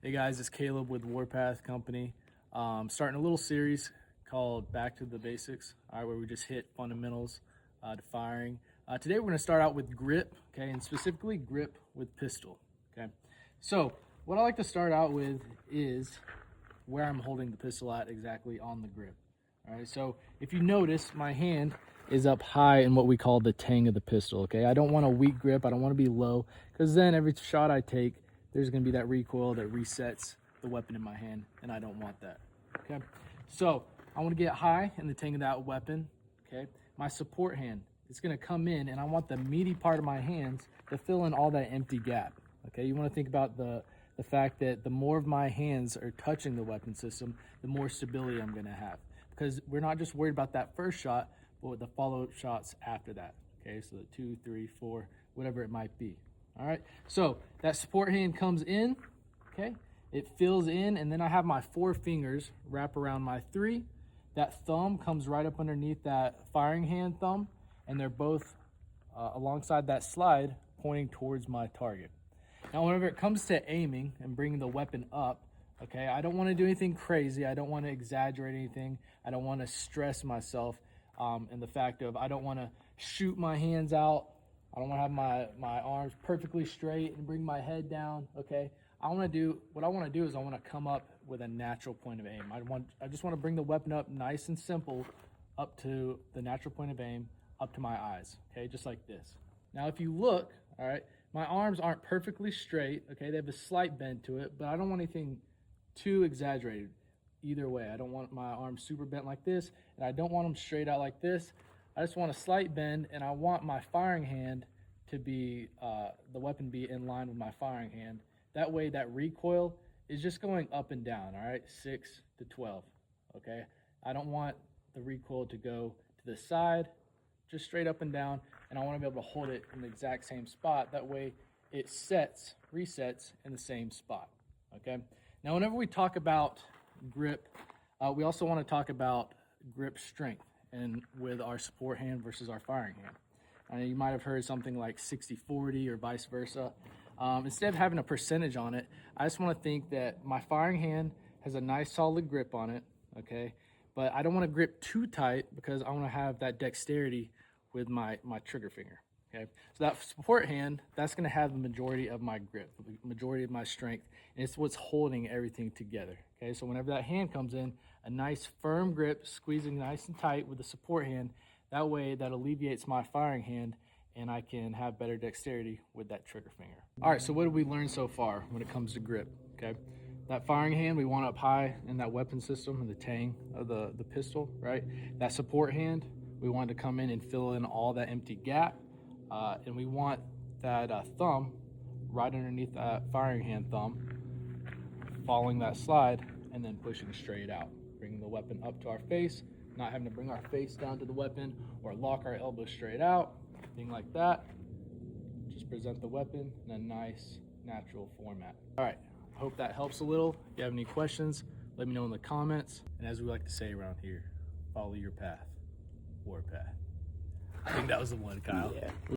Hey guys, it's Caleb with Warpath Company. Starting a little series called Back to the Basics, all right, where we just hit fundamentals to firing. Today we're going to start out with grip, okay, and specifically grip with pistol, okay. So what I like to start out with is where I'm holding the pistol at exactly on the grip. All right, so if you notice, my hand is up high in what we call the tang of the pistol, okay. I don't want a weak grip, I don't want to be low, because then every shot I take, there's going to be that recoil that resets the weapon in my hand, and I don't want that, okay? So I want to get high in the tang of that weapon, okay? My support hand is going to come in, and I want the meaty part of my hands to fill in all that empty gap, okay? You want to think about the fact that the more of my hands are touching the weapon system, the more stability I'm going to have, because we're not just worried about that first shot, but with the follow-up shots after that, okay? So the 2, 3, 4, whatever it might be. All right, so that support hand comes in, okay? It fills in, and then I have my 4 fingers wrap around my 3. That thumb comes right up underneath that firing hand thumb, and they're both alongside that slide pointing towards my target. Now, whenever it comes to aiming and bringing the weapon up, okay, I don't want to do anything crazy. I don't want to exaggerate anything. I don't want to stress myself in the fact of I don't want to shoot my hands out. I don't want to have my arms perfectly straight and bring my head down, okay? What I want to do is I want to come up with a natural point of aim. I just want to bring the weapon up nice and simple up to the natural point of aim, up to my eyes, okay? Just like this. Now, if you look, all right, my arms aren't perfectly straight, okay? They have a slight bend to it, but I don't want anything too exaggerated either way. I don't want my arms super bent like this, and I don't want them straight out like this. I just want a slight bend, and I want my firing hand to be, the weapon be in line with my firing hand. That way that recoil is just going up and down, all right, 6 to 12, okay? I don't want the recoil to go to the side, just straight up and down, and I want to be able to hold it in the exact same spot. That way it resets in the same spot, okay? Now, whenever we talk about grip, we also want to talk about grip strength and with our support hand versus our firing hand. You might have heard something like 60-40 or vice versa. Instead of having a percentage on it, I just want to think that my firing hand has a nice solid grip on it, okay? But I don't want to grip too tight because I want to have that dexterity with my trigger finger, okay? So that support hand, that's going to have the majority of my grip, the majority of my strength, and it's what's holding everything together, okay? So whenever that hand comes in, a nice firm grip, squeezing nice and tight with the support hand, that way that alleviates my firing hand and I can have better dexterity with that trigger finger. All right, so what did we learn so far when it comes to grip, okay? That firing hand, we want up high in that weapon system, in the tang of the pistol, right? That support hand, we want to come in and fill in all that empty gap. And we want that thumb right underneath that firing hand thumb, following that slide, and then pushing straight out, bringing the weapon up to our face, not having to bring our face down to the weapon or lock our elbows straight out, thing like that. Just present the weapon in a nice, natural format. All right, I hope that helps a little. If you have any questions, let me know in the comments. And as we like to say around here, follow your path, Warpath. I think that was the one, Kyle. Yeah.